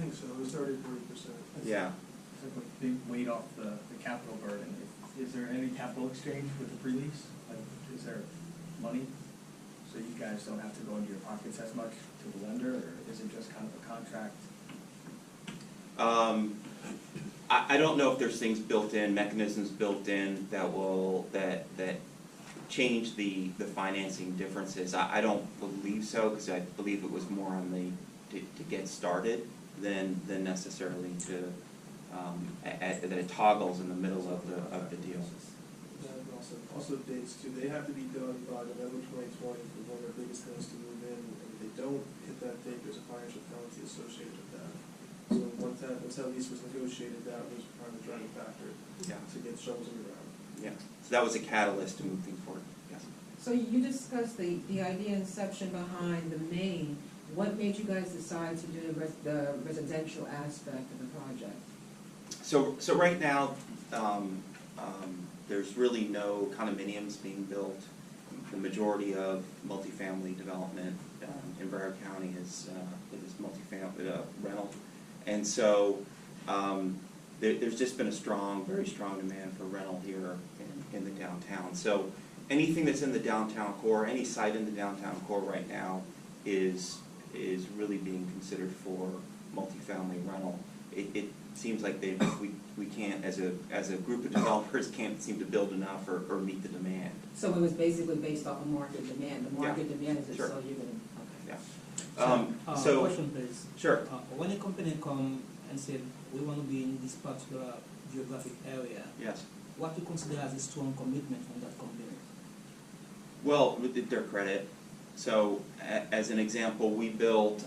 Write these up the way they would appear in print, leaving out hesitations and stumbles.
think so. It was already 40%. Yeah. It's like a big weight off the capital burden. Is there any capital exchange with the pre-lease? Like, is there money so you guys don't have to go into your pockets as much to the lender, or is it just kind of a contract? I don't know if there's things built in, mechanisms built in that will that change the financing differences. I don't believe so, because I believe it was more on the to get started than necessarily to that it toggles in the middle of the deal. Also dates too. They have to be done by November 2020 for one of their biggest tenants to move in, and if they don't hit that date, there's a financial penalty associated with that. So once that lease was negotiated, that was part of the driving factor to get shovels in the ground. Yeah. So that was a catalyst to move things forward. Yes. So you discussed the idea inception behind the main. What made you guys decide to do the residential aspect of the project? So right now, there's really no condominiums being built. The majority of multifamily development in Broward County is multifamily rental, and so there's just been a very strong demand for rental here in the downtown. So anything that's in the downtown core, any site in the downtown core right now is really being considered for multifamily rental. It seems like we can't, as a group of developers, can't seem to build enough or meet the demand. So it was basically based off of market demand. The market demand is sure. So you're going to, okay. Yeah. So question please. Sure. When a company come and say we want to be in this particular geographic area, yes. What do you consider as a strong commitment from that company? Well, with their credit. So, as an example, we built,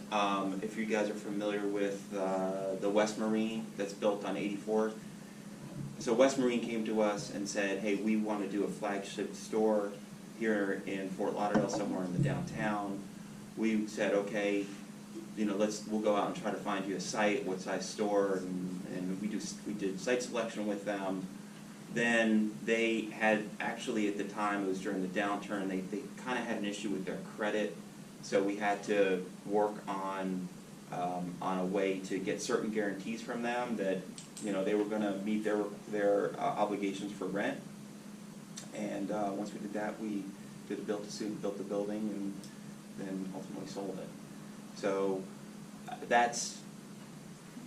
if you guys are familiar with the West Marine that's built on 84th. So West Marine came to us and said, hey, we want to do a flagship store here in Fort Lauderdale, somewhere in the downtown. We said, okay, we'll go out and try to find you a site, what size store, and we did site selection with them. Then they had, actually at the time, it was during the downturn, they kind of had an issue with their credit, so we had to work on a way to get certain guarantees from them that they were going to meet their obligations for rent. And once we did that, we did a built-to-suit, built the building, and then ultimately sold it. So that's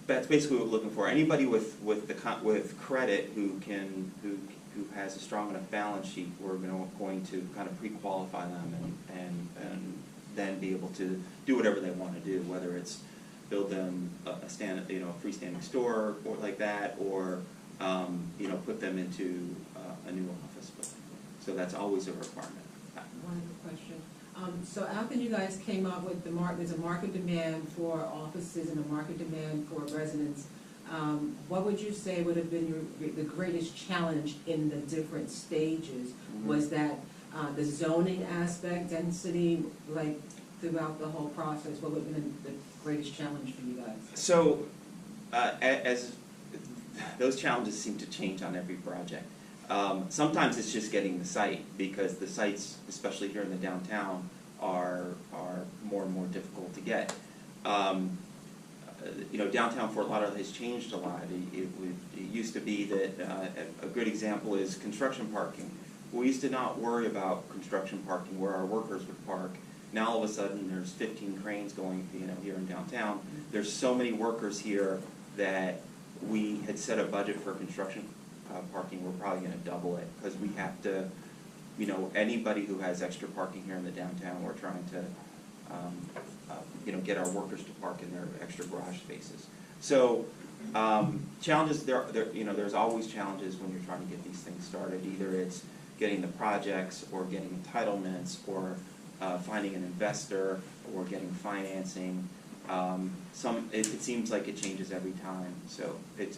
basically what we're looking for. Anybody with credit who has a strong enough balance sheet, we're going to kind of pre-qualify them and then be able to do whatever they want to do, whether it's build them a freestanding store or like that, or put them into a new office building. So that's always a requirement. One other question. So after you guys came up with there's a market demand for offices and a market demand for residents, what would you say would have been the greatest challenge in the different stages? Mm-hmm. Was that the zoning aspect, density, like throughout the whole process? What would have been the greatest challenge for you guys? So as those challenges seem to change on every project. Sometimes it's just getting the site, because the sites, especially here in the downtown, are more and more difficult to get. Downtown Fort Lauderdale has changed a lot. It used to be that a good example is construction parking. We used to not worry about construction parking where our workers would park. Now all of a sudden there's 15 cranes going here in downtown. There's so many workers here that we had set a budget for construction parking. We're probably going to double it, because we have to, anybody who has extra parking here in the downtown, we're trying to get our workers to park in their extra garage spaces. So challenges, there's always challenges when you're trying to get these things started. Either it's getting the projects, or getting entitlements, or finding an investor, or getting financing. It seems like it changes every time, so it's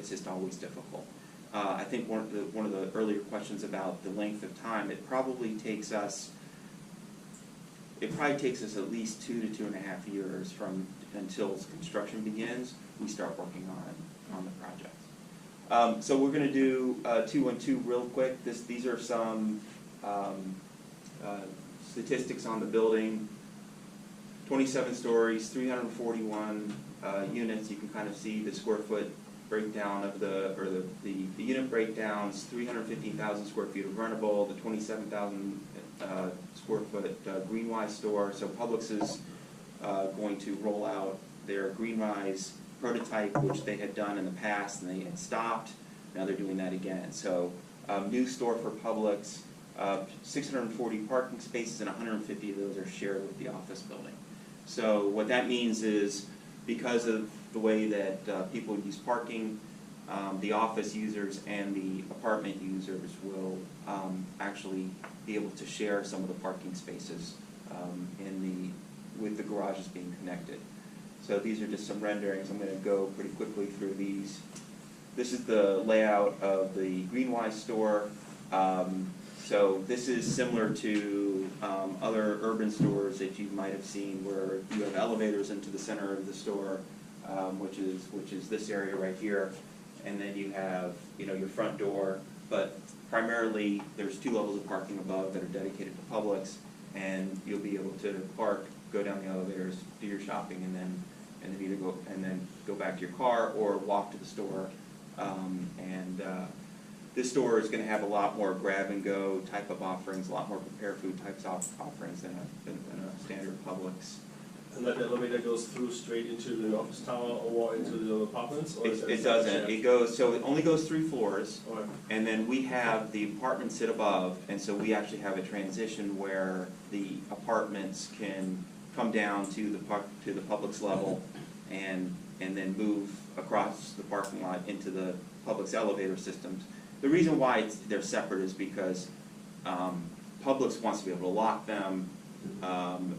just always difficult. I think one of the earlier questions about the length of time, it probably takes us at least 2 to 2.5 years until construction begins. We start working on the projects. So we're going to do 2 and 2 real quick. These are some statistics on the building. 27 stories, 341 units, you can kind of see the square foot breakdown of the unit breakdowns, 315,000 square feet of rentable, the 27,000 square foot Greenwise store. So Publix is going to roll out their Greenwise prototype, which they had done in the past and they had stopped. Now they're doing that again. So new store for Publix, 640 parking spaces, and 150 of those are shared with the office building. So what that means is, because of the way that people use parking, the office users and the apartment users will actually be able to share some of the parking spaces with the garages being connected. So these are just some renderings. I'm going to go pretty quickly through these. This is the layout of the Greenwise store. So this is similar to other urban stores that you might have seen, where you have elevators into the center of the store, which is this area right here, and then you have your front door. But primarily, there's 2 levels of parking above that are dedicated to Publix, and you'll be able to park, go down the elevators, do your shopping, and then either go back to your car or walk to the store. This store is going to have a lot more grab-and-go type of offerings, a lot more prepared food types of offerings than a standard Publix. And that elevator goes through straight into the office tower or into the apartments? Or It doesn't. It goes, so it only goes 3 floors, Or, and then we have the apartments sit above, and so we actually have a transition where the apartments can come down to the Publix level and then move across the parking lot into the Publix elevator systems. The reason why they're separate is because Publix wants to be able to lock them.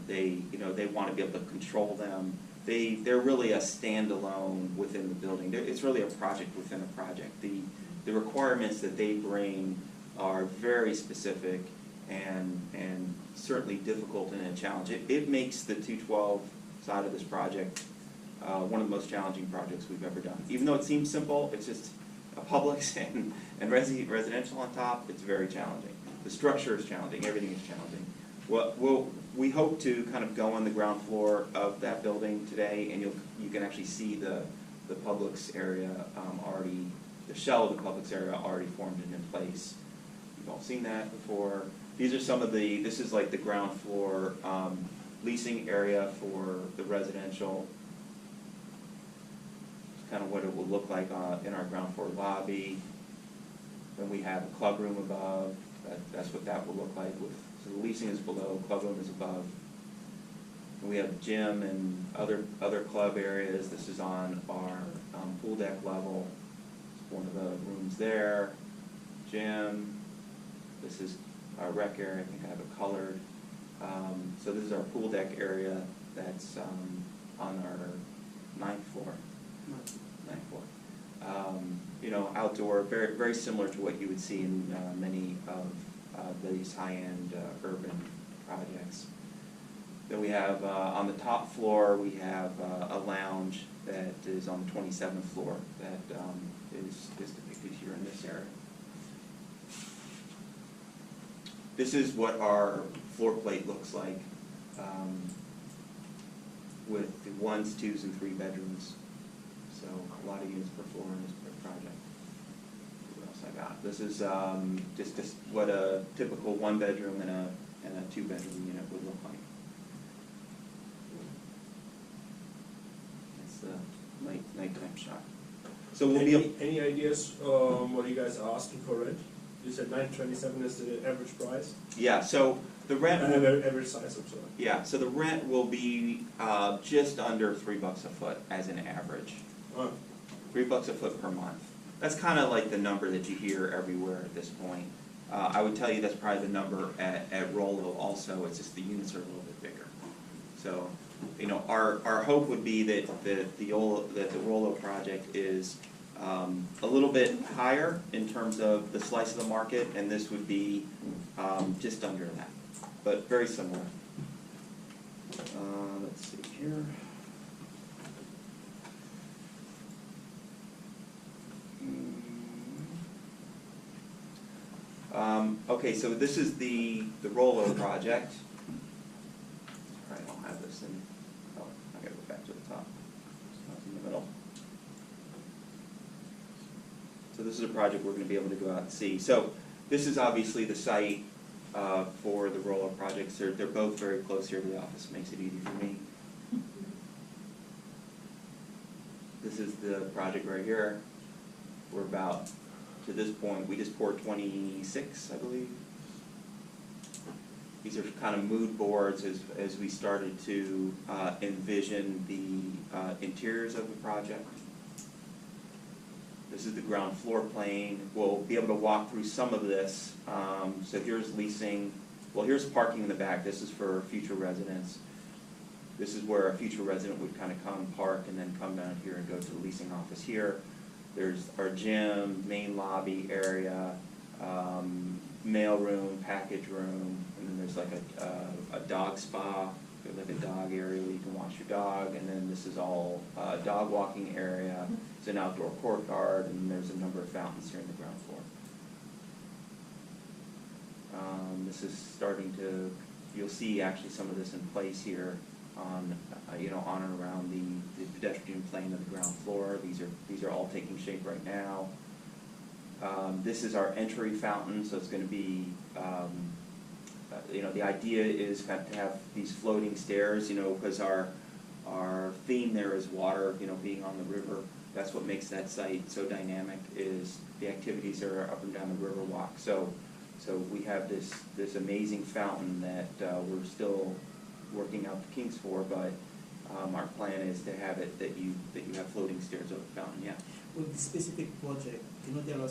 They want to be able to control them. They're really a standalone within the building. It's really a project within a project. The requirements that they bring are very specific and certainly difficult and a challenge. It makes the 212 side of this project one of the most challenging projects we've ever done. Even though it seems simple, it's just a Publix and residential on top. It's very challenging. The structure is challenging. Everything is challenging. We hope to kind of go on the ground floor of that building today, and you can actually see the Publix area already, the shell of the Publix area already formed and in place. You've all seen that before. These are some of this is like the ground floor leasing area for the residential. It's kind of what it will look like in our ground floor lobby. Then we have a club room above. That's what that will look like. So the leasing is below, club room is above. And we have gym and other club areas. This is on our pool deck level. It's one of the rooms there. Gym. This is our rec area. I think I have it colored. So this is our pool deck area that's on our 9th floor. Outdoor, very, very similar to what you would see in many of these high-end urban projects. Then we have, on the top floor, we have a lounge that is on the 27th floor that is depicted here in this area. This is what our floor plate looks like with the 1s, 2s, and 3 bedrooms. So a lot of units per floor in this project. What else I got? This is just what a typical 1-bedroom and a 2-bedroom unit would look like. That's the nighttime shot. So we'll be any ideas what you guys are asking for rent? You said $9.27 is the average price? Yeah, so the rent average size, I'm sorry. Yeah, so the rent will be just under $3 a foot as an average. Oh. $3 a foot per month. That's kind of like the number that you hear everywhere at this point. I would tell you that's probably the number at Rollo also. It's just the units are a little bit bigger. So, our hope would be that the Rollo project is a little bit higher in terms of the slice of the market, and this would be just under that, but very similar. Let's see here. Okay, so this is the Rollo project. Sorry, I don't have this in. Oh, I gotta go back to the top. So this is a project we're gonna be able to go out and see. So this is obviously the site for the roll-up projects. They're both very close here to the office, makes it easy for me. This is the project right here. We're about, to this point, we just poured 26, I believe. These are kind of mood boards as we started to envision the interiors of the project. This is the ground floor plane. We'll be able to walk through some of this. So here's leasing. Well, here's parking in the back. This is for future residents. This is where a future resident would kind of come, park, and then come down here and go to the leasing office here. There's our gym, main lobby area, mail room, package room, and then there's like a dog spa, like a dog area where you can wash your dog, and then this is all dog walking area. It's an outdoor courtyard, and there's a number of fountains here on the ground floor. This is starting to, you'll see actually some of this in place here on, on and around the pedestrian plane of the ground floor. These are all taking shape right now. This is our entry fountain, so it's going to be, the idea is kind of to have these floating stairs, because our theme there is water, being on the river. That's what makes that site so dynamic, is the activities that are up and down the river walk. So we have this amazing fountain that we're still working out the kinks for, but our plan is to have it that you have floating stairs over the fountain, yeah. With the specific project, can you tell us